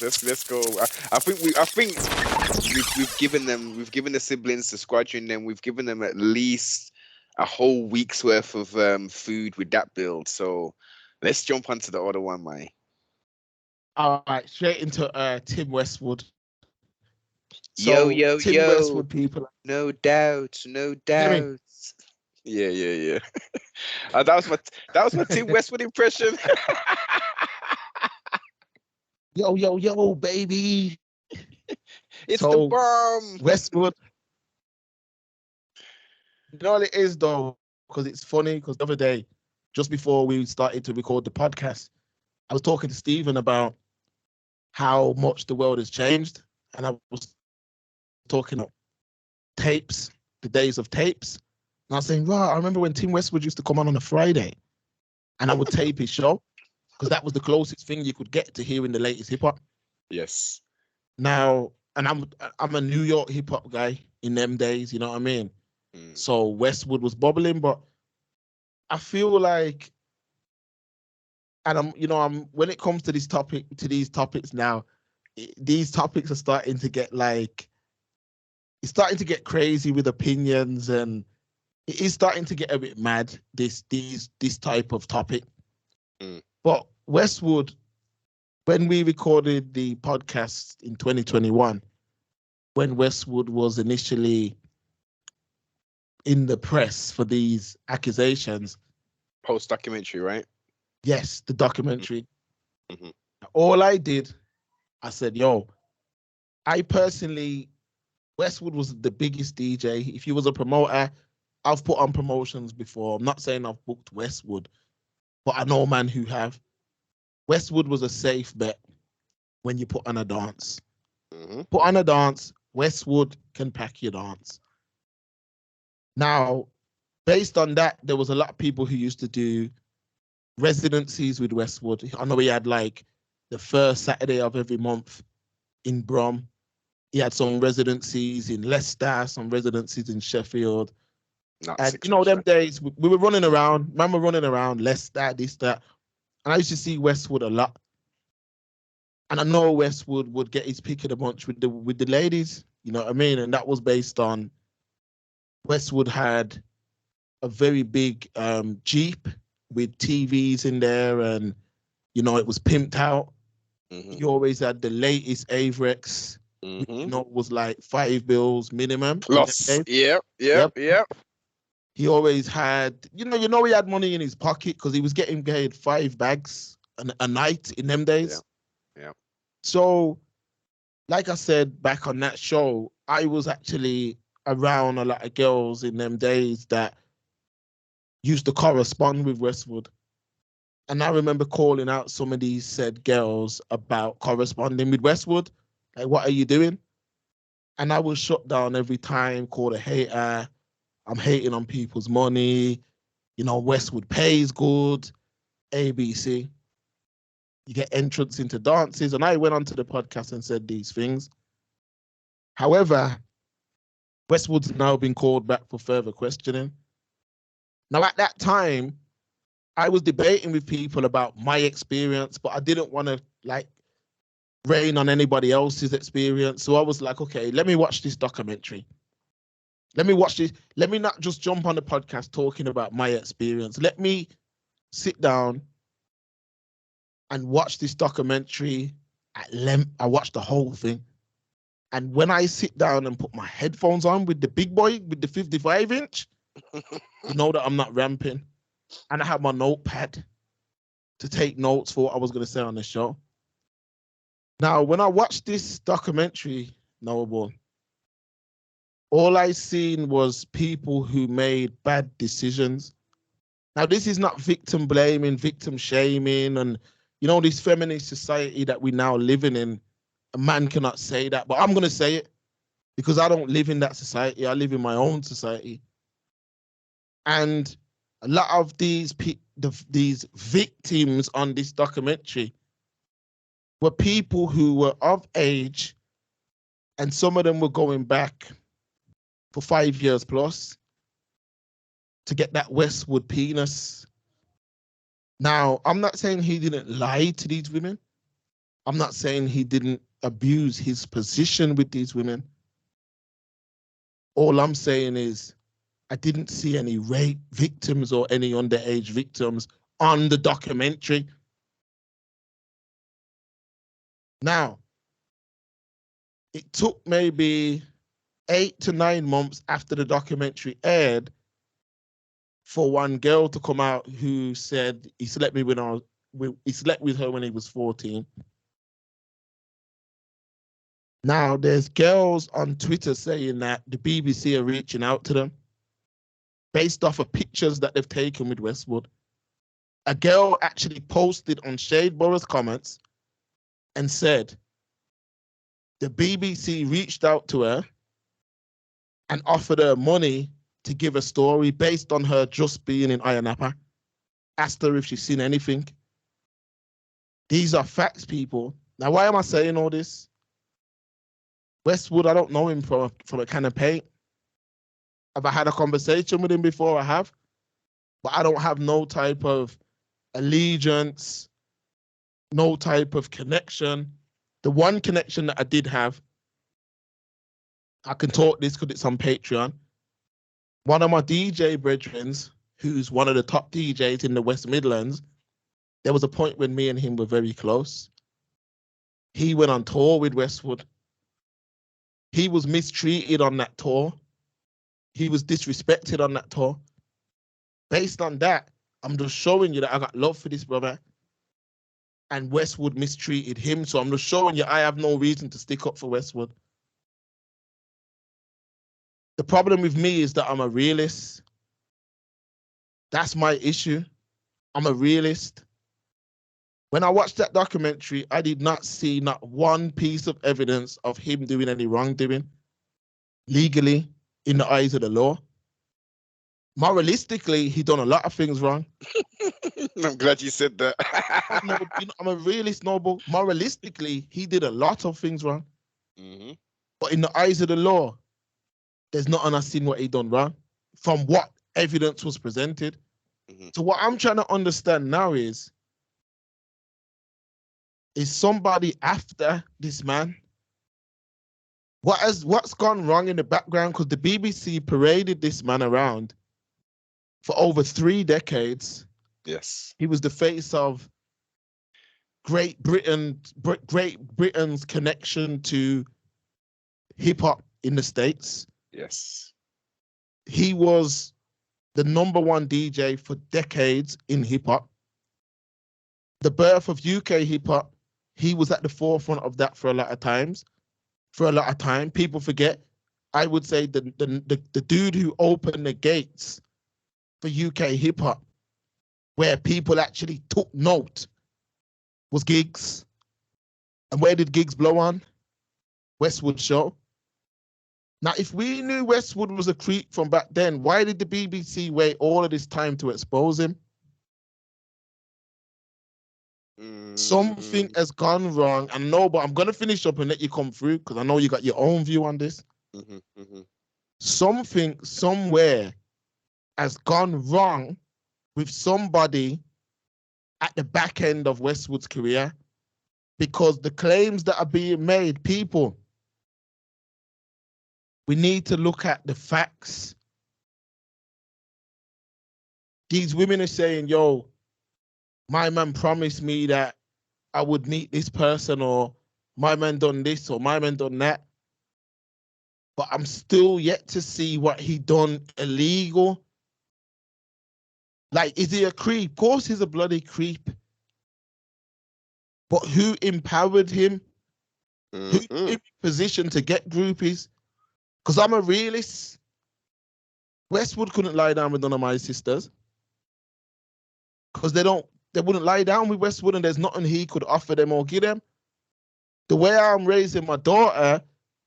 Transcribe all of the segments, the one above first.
Let's go. I think we've given the siblings, the squadron, and we've given them at least a whole week's worth of food with that build. So let's jump onto the other one, mate. All right, straight into Tim Westwood. So, Yo, Tim yo. Westwood, people. No doubt, no doubt. Yeah. That was my Tim Westwood impression. Yo, baby. It's So, the bomb. Westwood. You know what it is, though? Because it's funny, because the other day, just before we started to record the podcast, I was talking to Stephen about how much the world has changed. And I was talking about tapes, the days of tapes. And I was saying, right, I remember when Tim Westwood used to come on a Friday and I would tape his show because that was the closest thing you could get to hearing the latest hip hop. Yes. Now, and I'm a New York hip hop guy in them days, you know what I mean? So Westwood was bubbling, but I feel like, and when it comes to these topics now, these topics are starting to get it's starting to get crazy with opinions, and it is starting to get a bit mad, this type of topic. But Westwood, when we recorded the podcast in 2021, when Westwood was initially in the press for these accusations. Post-documentary, right? Yes, the documentary. Mm-hmm. All I did, I said, yo, I personally, Westwood was the biggest DJ. If he was a promoter, I've put on promotions before. I'm not saying I've booked Westwood, but I know man who have. Westwood was a safe bet when you put on a dance. Mm-hmm. Put on a dance, Westwood can pack your dance. Now, based on that, there was a lot of people who used to do residencies with Westwood. I know he had the first Saturday of every month in Brum. He had some residencies in Leicester, some residencies in Sheffield. And them days we were running around. Man were running around Leicester, this, that. And I used to see Westwood a lot. And I know Westwood would get his pick of the bunch with the ladies. You know what I mean? And that was based on Westwood had a very big Jeep with TVs in there, and it was pimped out. Mm-hmm. He always had the latest Avrex, which, was like $5 minimum. Plus, yep. He always had, he had money in his pocket because he was getting paid 5 bags a night in them days. Yeah. So, like I said back on that show, I was actually around a lot of girls in them days that used to correspond with Westwood. And I remember calling out some of these said girls about corresponding with Westwood. Like, what are you doing? And I was shut down every time, called a hater. I'm hating on people's money. Westwood pays good, ABC. You get entrance into dances. And I went onto the podcast and said these things. However, Westwood's now been called back for further questioning. Now, at that time, I was debating with people about my experience, but I didn't want to rain on anybody else's experience. So I was like, okay, let me watch this documentary. Let me watch this. Let me not just jump on the podcast talking about my experience. Let me sit down and watch this documentary at length. I watched the whole thing. And when I sit down and put my headphones on with the big boy, with the 55-inch, you know that I'm not ramping. And I had my notepad to take notes for what I was going to say on the show. Now, when I watched this documentary, Noble, all I seen was people who made bad decisions. Now, this is not victim blaming, victim shaming, and, this feminist society that we now living in. A man cannot say that, but I'm going to say it because I don't live in that society. I live in my own society. And a lot of these victims on this documentary were people who were of age, and some of them were going back for 5 years plus to get that Westwood penis. Now, I'm not saying he didn't lie to these women, I'm not saying he didn't abuse his position with these women. All I'm saying is I didn't see any rape victims or any underage victims on the documentary. Now, it took maybe 8 to 9 months after the documentary aired for one girl to come out who said he slept with her when he was 14. Now, there's girls on Twitter saying that the BBC are reaching out to them based off of pictures that they've taken with Westwood. A girl actually posted on Shadeborough's comments and said the BBC reached out to her and offered her money to give a story based on her just being in Ayia Napa. Asked her if she's seen anything. These are facts, people. Now, why am I saying all this? Westwood, I don't know him from a can of paint. Have I had a conversation with him before? I have. But I don't have no type of allegiance, no type of connection. The one connection that I did have, I can talk this because it's on Patreon. One of my DJ brethren, who's one of the top DJs in the West Midlands, there was a point when me and him were very close. He went on tour with Westwood. He was mistreated on that tour. He was disrespected on that tour. Based on that, I'm just showing you that I got love for this brother. And Westwood mistreated him. So I'm just showing you I have no reason to stick up for Westwood. The problem with me is that I'm a realist. That's my issue. I'm a realist. When I watched that documentary, I did not see not one piece of evidence of him doing any wrongdoing legally in the eyes of the law. Moralistically, he done a lot of things wrong. I'm glad you said that. I'm a realist, Noble. Moralistically, he did a lot of things wrong. Mm-hmm. But in the eyes of the law, there's nothing I seen what he done wrong from what evidence was presented. Mm-hmm. So what I'm trying to understand now is somebody after this man? What's gone wrong in the background? Because the BBC paraded this man around for over 3 decades. Yes. He was the face of Great Britain's connection to hip hop in the States. Yes. He was the '1 DJ for decades in hip hop. The birth of UK hip hop, he was at the forefront of that for a lot of times. For a lot of time, people forget. I would say the dude who opened the gates for UK hip hop, where people actually took note, was Giggs. And where did Giggs blow on? Westwood show. Now, if we knew Westwood was a creep from back then, why did the BBC wait all of this time to expose him? Something has gone wrong. And no, but I'm going to finish up and let you come through because I know you got your own view on this. Something somewhere has gone wrong with somebody at the back end of Westwood's career, because the claims that are being made, people, we need to look at the facts. These women are saying, yo, my man promised me that I would meet this person, or my man done this, or my man done that. But I'm still yet to see what he done illegal. Like, is he a creep? Of course he's a bloody creep. But who empowered him? Who put him in position to get groupies? Because I'm a realist. Westwood couldn't lie down with none of my sisters. Because they wouldn't lie down with Westwood, and there's nothing he could offer them or give them. The way I'm raising my daughter,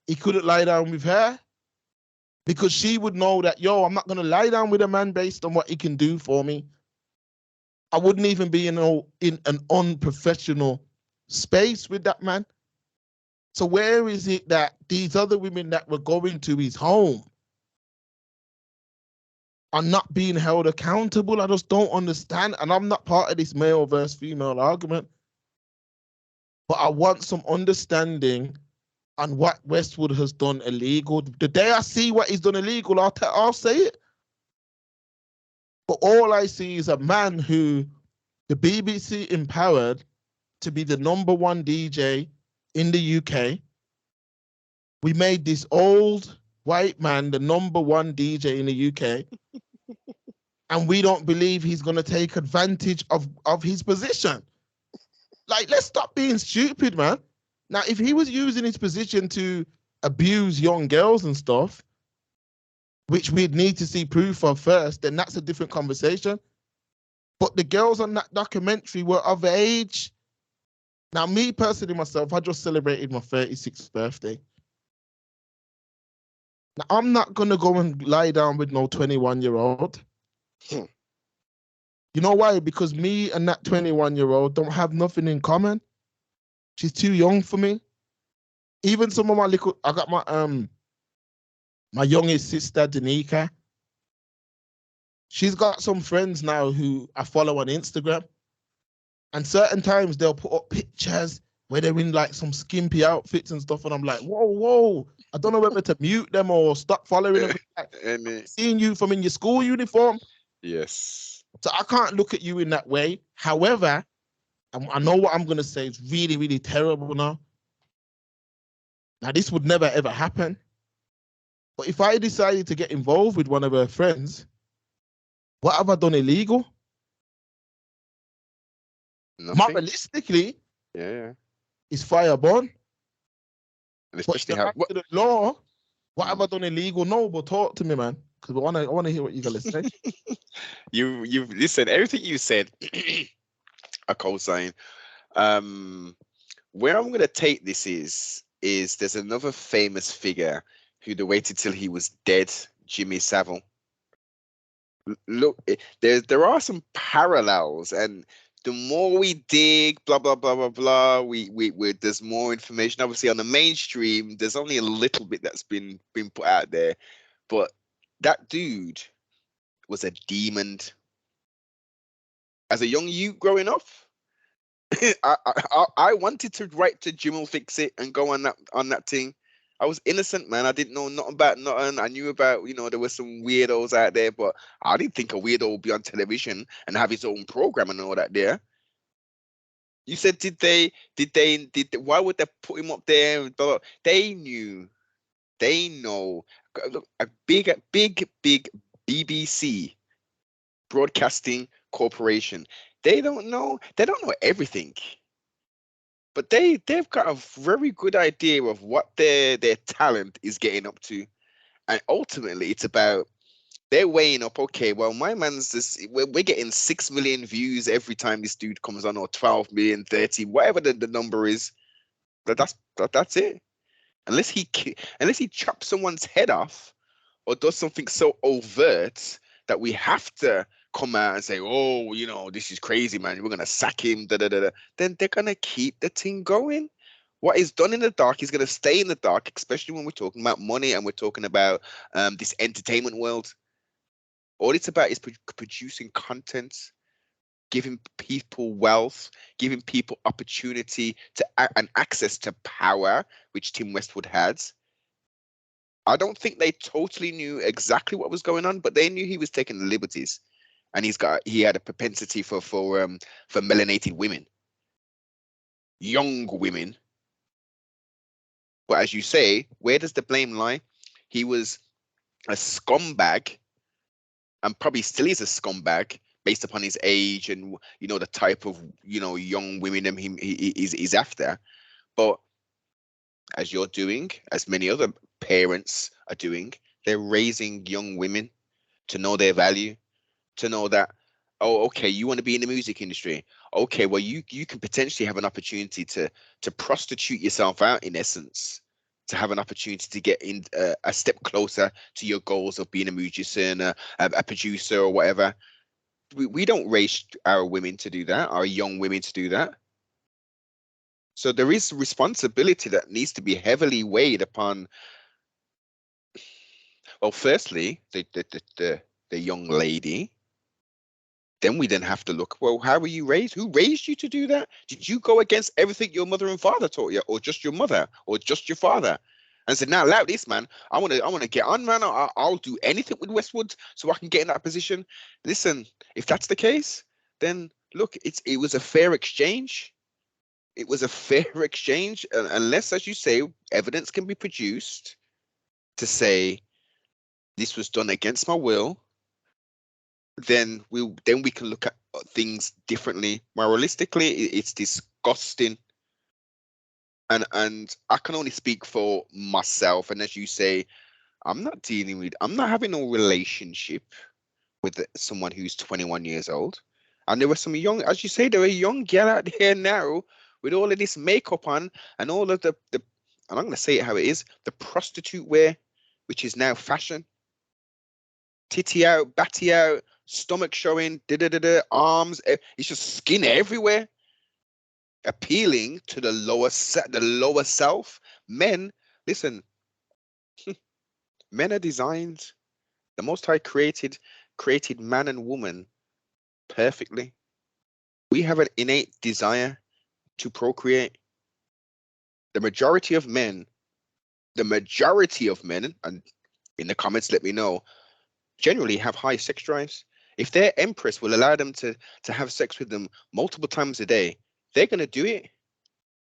he couldn't lie down with her, because she would know that, yo, I'm not going to lie down with a man based on what he can do for me. I wouldn't even be in an unprofessional space with that man. So where is it that these other women that were going to his home are not being held accountable? I just don't understand. And I'm not part of this male versus female argument. but I want some understanding on what Westwood has done illegal. The day I see what he's done illegal, I'll say it. But all I see is a man who the BBC empowered to be the #1 DJ in the UK. We made this old white man the #1 DJ in the UK. And we don't believe he's going to take advantage of his position. Like, let's stop being stupid, man. Now, if he was using his position to abuse young girls and stuff, which we'd need to see proof of first, then that's a different conversation. But the girls on that documentary were of age. Now, me personally, myself, I just celebrated my 36th birthday. Now, I'm not going to go and lie down with no 21-year-old. You know why? Because me and that 21-year-old don't have nothing in common. She's too young for me. Even some of my little, I got my youngest sister, Danica. She's got some friends now who I follow on Instagram. And certain times they'll put up pictures where they're in like some skimpy outfits and stuff. And I'm like, whoa. I don't know whether to mute them or stop following them. Like, seeing you from in your school uniform. Yes. So I can't look at you in that way. However, I know what I'm going to say is really, really terrible now. Now, this would never, ever happen. But if I decided to get involved with one of her friends, what have I done illegal? Nothing. Moralistically, yeah, it's fireborn. and especially but how the law, what have I done illegal? No, but talk to me, man, because I want to hear what you're gonna say. you've listen. Everything you said, a co-sign. Where I'm gonna take this is there's another famous figure who they waited till he was dead, Jimmy Savile. Look, there are some parallels, and the more we dig, blah blah blah blah blah, we there's more information. Obviously, on the mainstream, there's only a little bit that's been put out there, but that dude was a demon. As a young youth growing up, I wanted to write to Jim will fix it and go on that thing. I was innocent, man. I didn't know nothing about nothing. I knew about, there were some weirdos out there, but I didn't think a weirdo would be on television and have his own program and all that there. You said, why would they put him up there? They knew. They know. Look, a big BBC broadcasting corporation. They don't know everything. But they've got a very good idea of what their talent is getting up to. And ultimately it's about they're weighing up, okay, well, my man's this, we're getting 6 million views every time this dude comes on, or 12 million, 30, whatever the number is. That's it. Unless he chops someone's head off or does something so overt that we have to come out and say, oh, this is crazy, man, we're gonna sack him, then they're gonna keep the thing going. What is done in the dark is gonna stay in the dark, especially when we're talking about money and we're talking about this entertainment world. All it's about is producing content, giving people wealth, giving people opportunity and access to power, which Tim Westwood had. I don't think they totally knew exactly what was going on, but they knew he was taking liberties, and he had a propensity for melanated women, young women. But as you say, where does the blame lie? He was a scumbag, and probably still is a scumbag based upon his age and the type of young women he's after. But as you're doing, as many other parents are doing, they're raising young women to know their value, to know that, oh, okay, you want to be in the music industry. Okay, well, you can potentially have an opportunity to prostitute yourself out, in essence, to have an opportunity to get in a step closer to your goals of being a musician, a producer, or whatever. We don't raise our women to do that, our young women to do that. So there is responsibility that needs to be heavily weighed upon. Well, firstly, the young lady, then we then have to look, well, how were you raised? Who raised you to do that? Did you go against everything your mother and father taught you, or just your mother, or just your father? And said, now allow this, man. I want to get on, man. I'll do anything with Westwood so I can get in that position. Listen, if that's the case, then look, it was a fair exchange. It was a fair exchange, unless, as you say, evidence can be produced to say this was done against my will. Then we can look at things differently. Moralistically, it's disgusting, and I can only speak for myself. And as you say, I'm not having no relationship with someone who's 21 years old. And there were some young, as you say, there were young girl out there now with all of this makeup on and all of the and I'm going to say it how it is, the prostitute wear, which is now fashion. Titty out, batty out, stomach showing, arms. It's just skin everywhere, appealing to the lower self. Men, listen, men are designed. The Most High created man and woman perfectly. We have an innate desire to procreate. The majority of men, and in the comments let me know, generally have high sex drives. If their empress will allow them to have sex with them multiple times a day, they're going to do it.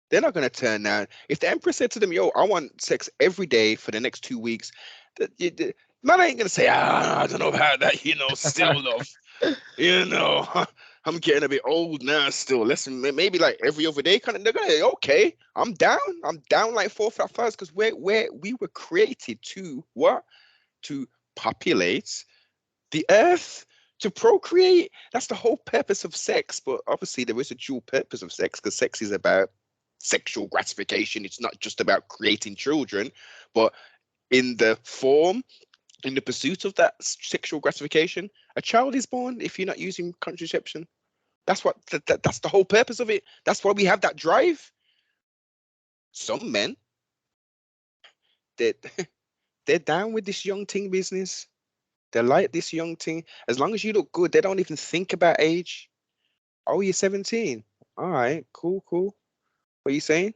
They're not going to turn down. If the empress said to them, yo, I want sex every day for the next 2 weeks, the man ain't going to say, I don't know about that, still love. I'm getting a bit old now still. Listen, maybe like every other day kind of. They're going, okay, I'm down like 4 fat first, because we were created to what? To populate the earth, to procreate. That's the whole purpose of sex. But obviously there is a dual purpose of sex, because sex is about sexual gratification. It's not just about creating children, but in the pursuit of that sexual gratification, a child is born if you're not using contraception. That's what that's the whole purpose of it. That's why we have that drive. Some men, they're down with this young thing business. They like this young thing. As long as you look good, they don't even think about age. Oh, you're 17. All right, cool. What are you saying?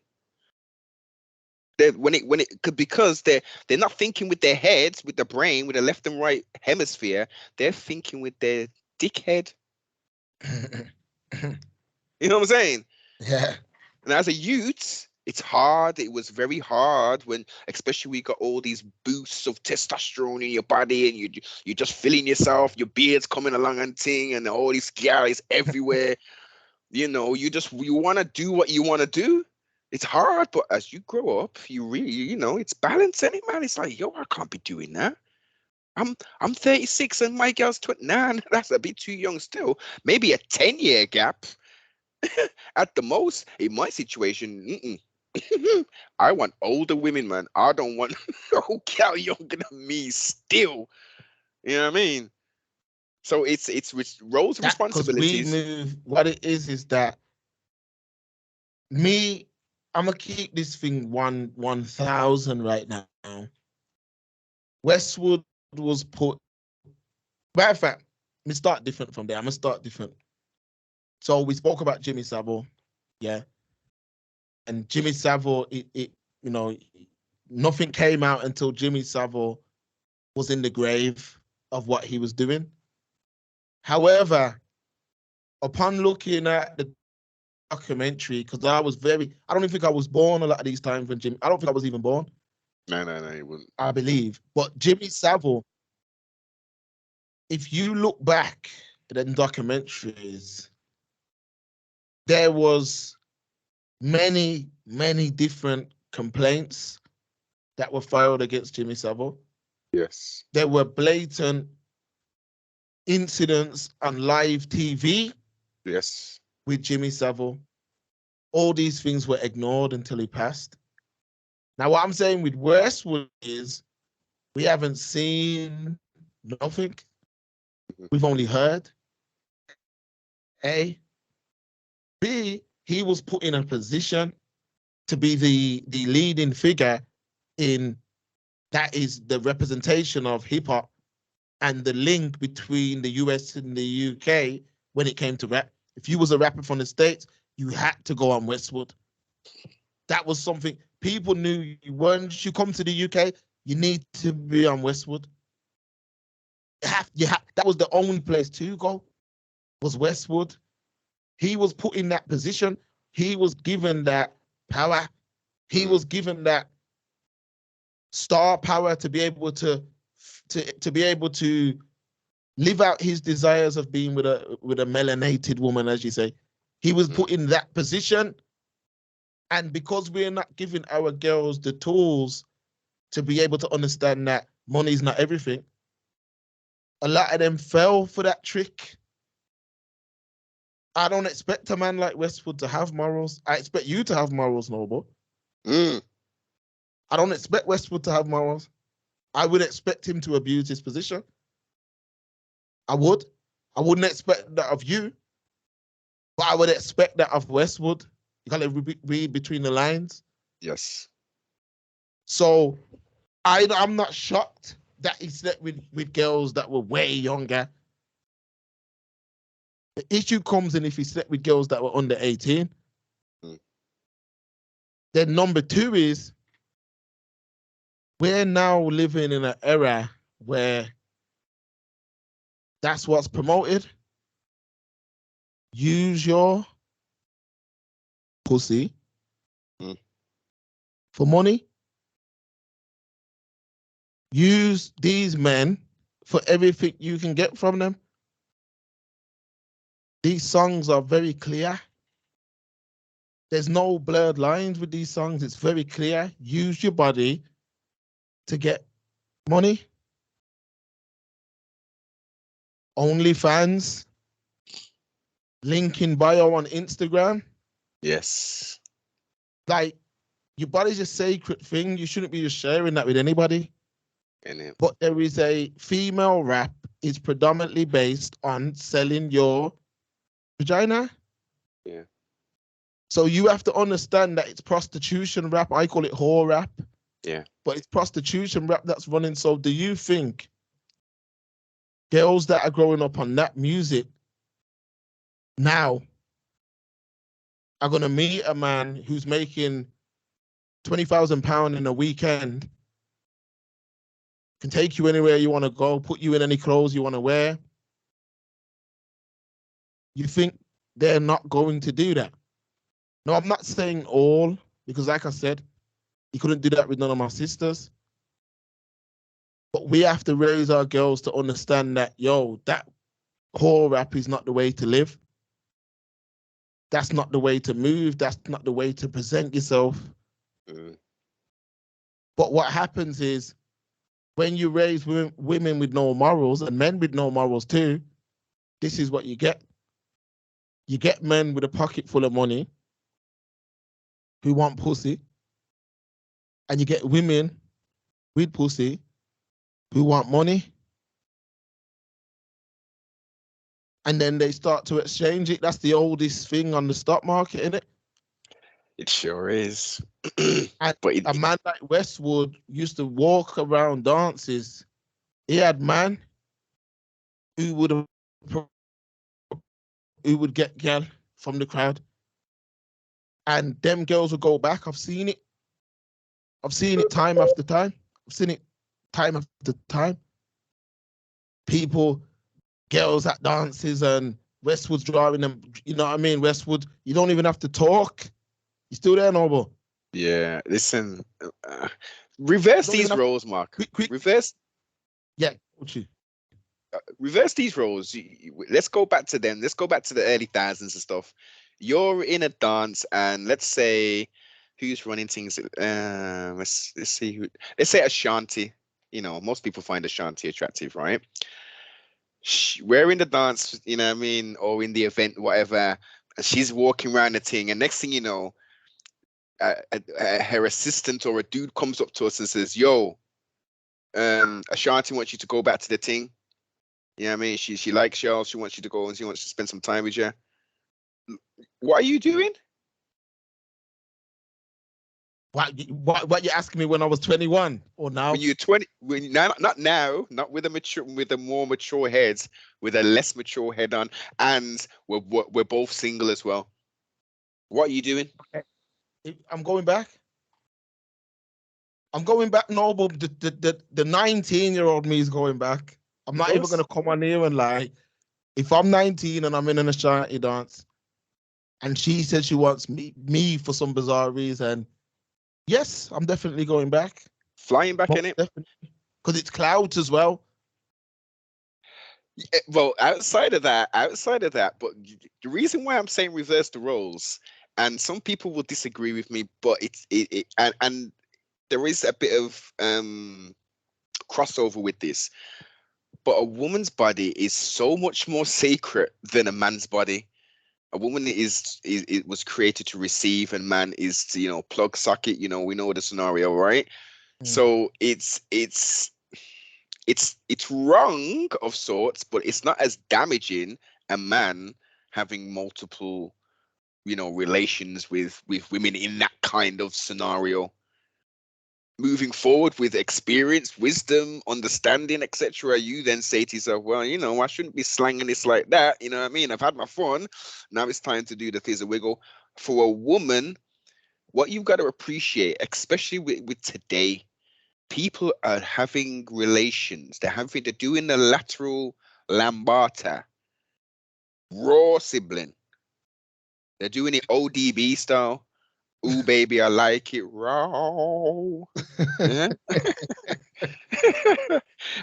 Because they're not thinking with their heads, with the brain, with the left and right hemisphere. They're thinking with their dickhead. You know what I'm saying? Yeah. And as a youth, it's hard. It was very hard when, especially, we got all these boosts of testosterone in your body, and you're just feeling yourself. Your beard's coming along and ting, and all these guys everywhere. You want to do what you want to do. It's hard, but as you grow up, you really, it's balancing it, man. It's like, yo, I can't be doing that. I'm 36 and my girl's 29. That's a bit too young still. Maybe a 10-year gap at the most. In my situation, I want older women, man. I don't want no girl younger than me still. You know what I mean? So it's roles and responsibilities. Because we move. What it is that I'm gonna keep this thing 1,000 right now. Westwood was put. Matter of fact, let me start different from there. I'm gonna start different. So we spoke about Jimmy Savile, yeah, and Jimmy Savile. Nothing came out until Jimmy Savile was in the grave of what he was doing. However, upon looking at the documentary, because I don't even think I was born a lot of these times when I don't think I was even born. No, he wasn't. I believe. But Jimmy Savile, if you look back at the documentaries, there was many, many different complaints that were filed against Jimmy Savile. Yes. There were blatant incidents on live TV. Yes. With Jimmy Savile. All these things were ignored until he passed. Now, what I'm saying with Westwood is we haven't seen nothing. We've only heard. A. B, he was put in a position to be the leading figure in that is the representation of hip hop and the link between the US and the UK when it came to rap. If you was a rapper from the States, you had to go on Westwood. That was something people knew. Once you come to the UK, you need to be on Westwood. That was the only place to go, was Westwood. He was put in that position. He was given that power. He was given that star power to be able to be able to live out his desires of being with a melanated woman, as you say. He was put in that position, and because we're not giving our girls the tools to be able to understand that money's not everything, a lot of them fell for that trick. I don't expect a man like Westwood to have morals. I expect you to have morals, Noble. I don't expect Westwood to have morals. I would expect him to abuse his position. I would. I wouldn't expect that of you, but I would expect that of Westwood. You gotta read between the lines. Yes. So I'm not shocked that he slept with girls that were way younger. The issue comes in if he slept with girls that were under 18. Then number two is, we're now living in an era where that's what's promoted. Use your pussy for money. Use these men for everything you can get from them. These songs are very clear. There's no blurred lines with these songs. It's very clear. Use your body to get money. OnlyFans. Link in bio on Instagram. Yes. Like, your body's a sacred thing. You shouldn't be just sharing that with anybody. But there is a female rap is predominantly based on selling your vagina. Yeah. So you have to understand that it's prostitution rap. I call it whore rap. Yeah. But it's prostitution rap that's running. So do you think girls that are growing up on that music now are going to meet a man who's making £20,000 in a weekend, can take you anywhere you want to go, put you in any clothes you want to wear? You think they're not going to do that? No, I'm not saying all, because like I said, you couldn't do that with none of my sisters. But we have to raise our girls to understand that, yo, that core rap is not the way to live. That's not the way to move. That's not the way to present yourself. But what happens is, when you raise women with no morals, and men with no morals too, this is what you get. You get men with a pocket full of money who want pussy, and you get women with pussy who want money. And then they start to exchange it. That's the oldest thing on the stock market, isn't it? It sure is. And But a man like Westwood used to walk around dances. He had man who would get girl from the crowd, and them girls would go back. I've seen it. I've seen it time after time. I've seen it time after time. People, girls at dances, and Westwood's driving them. You know what I mean? Westwood, you don't even have to talk. You still there, Noble? yeah, listen. Reverse these roles, Mark. Quick. Reverse. Yeah, what you? Reverse these roles. Let's go back to them. Let's go back to the early thousands and stuff. You're in a dance, and let's say, who's running things? Let's see who. Let's say Ashanti. You know, most people find Ashanti attractive, right? We're in the dance, you know what I mean, or in the event, whatever. And she's walking around the thing, and next thing you know, her assistant or a dude comes up to us and says, "Yo, Ashanti wants you to go back to the thing. You know what I mean? She likes y'all. She wants you to go and she wants to spend some time with you. What are you doing? What you asking me when I was 21 or now? When you're 20, not now, not with a more mature head, with a less mature head on, and we're both single as well. What are you doing? I'm going back. I'm going back. No, but the 19-year-old me is going back. I'm Of not even course. gonna come on here and lie. If I'm 19 and I'm in an Ashanti dance, and she said she wants me for some bizarre reason, yes, I'm definitely going back. Flying back in Most it. definitely, because it's clouds as well. Well, outside of that, but the reason why I'm saying reverse the roles, and some people will disagree with me, but and there is a bit of crossover with this. But a woman's body is so much more sacred than a man's body. A woman it was created to receive, and man is to, plug socket. We know the scenario, right? Mm. So it's wrong of sorts, but it's not as damaging a man having multiple, relations with women in that kind of scenario. Moving forward with experience, wisdom, understanding, etc., you then say to yourself, well, I shouldn't be slanging this like that. You know what I mean? I've had my fun. Now it's time to do the thizzle wiggle. For a woman, what you've got to appreciate, especially with today, people are having relations. They're doing the lateral lambata, raw sibling. They're doing it ODB style. Ooh, baby, I like it raw. Yeah.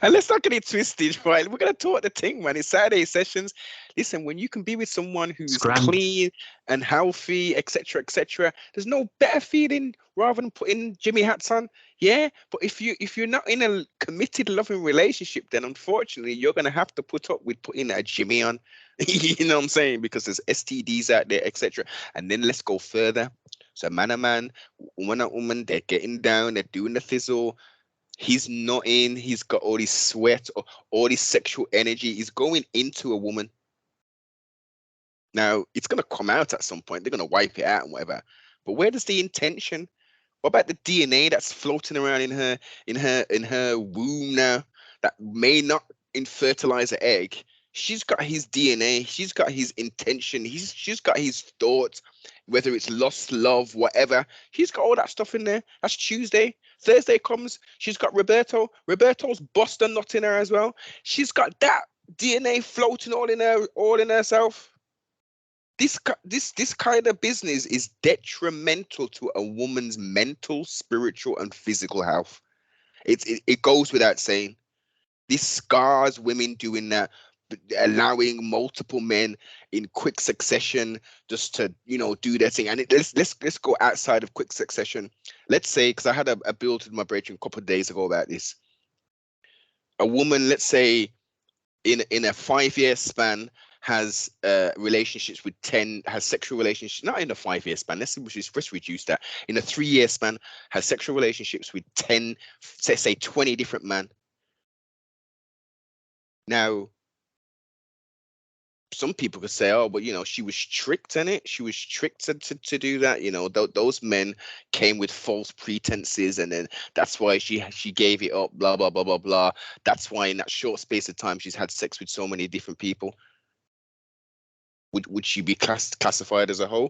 And let's not get it twisted, right? We're gonna talk the thing, man. It's Saturday sessions. Listen, when you can be with someone who's clean and healthy, etc., there's no better feeling rather than putting Jimmy hats on. Yeah, but if you're not in a committed, loving relationship, then unfortunately you're gonna have to put up with putting a Jimmy on. You know what I'm saying? Because there's STDs out there, etc. And then let's go further. So man a man, woman a woman, they're getting down, they're doing the fizzle. He's not in. He's got all this sweat, or all this sexual energy. He's going into a woman. Now it's gonna come out at some point. They're gonna wipe it out and whatever. But where does the intention? What about the DNA that's floating around in her womb now that may not infertilize an egg? She's got his DNA. She's got his intention. She's got his thoughts, whether it's lust, love, whatever. She's got all that stuff in there. That's Tuesday. Thursday comes. She's got Roberto. Roberto's Boston nut in her as well. She's got that DNA floating all in herself. This kind of business is detrimental to a woman's mental, spiritual, and physical health. It goes without saying. This scars women doing that, allowing multiple men in quick succession just to do their thing. And let's go outside of quick succession. Let's say, because I had a build with my brethren a couple of days ago about this. A woman, let's say, in a 5-year span, has relationships with 10, has sexual relationships, not in a 5-year span, let's reduce that. In a 3-year span, has sexual relationships with 10, say 20 different men. Now, some people could say, oh, but she was tricked in it. She was tricked to do that. Those men came with false pretenses, and then that's why she gave it up, blah, blah, blah, blah, blah. That's why in that short space of time, she's had sex with so many different people. Would she be classified as a hoe?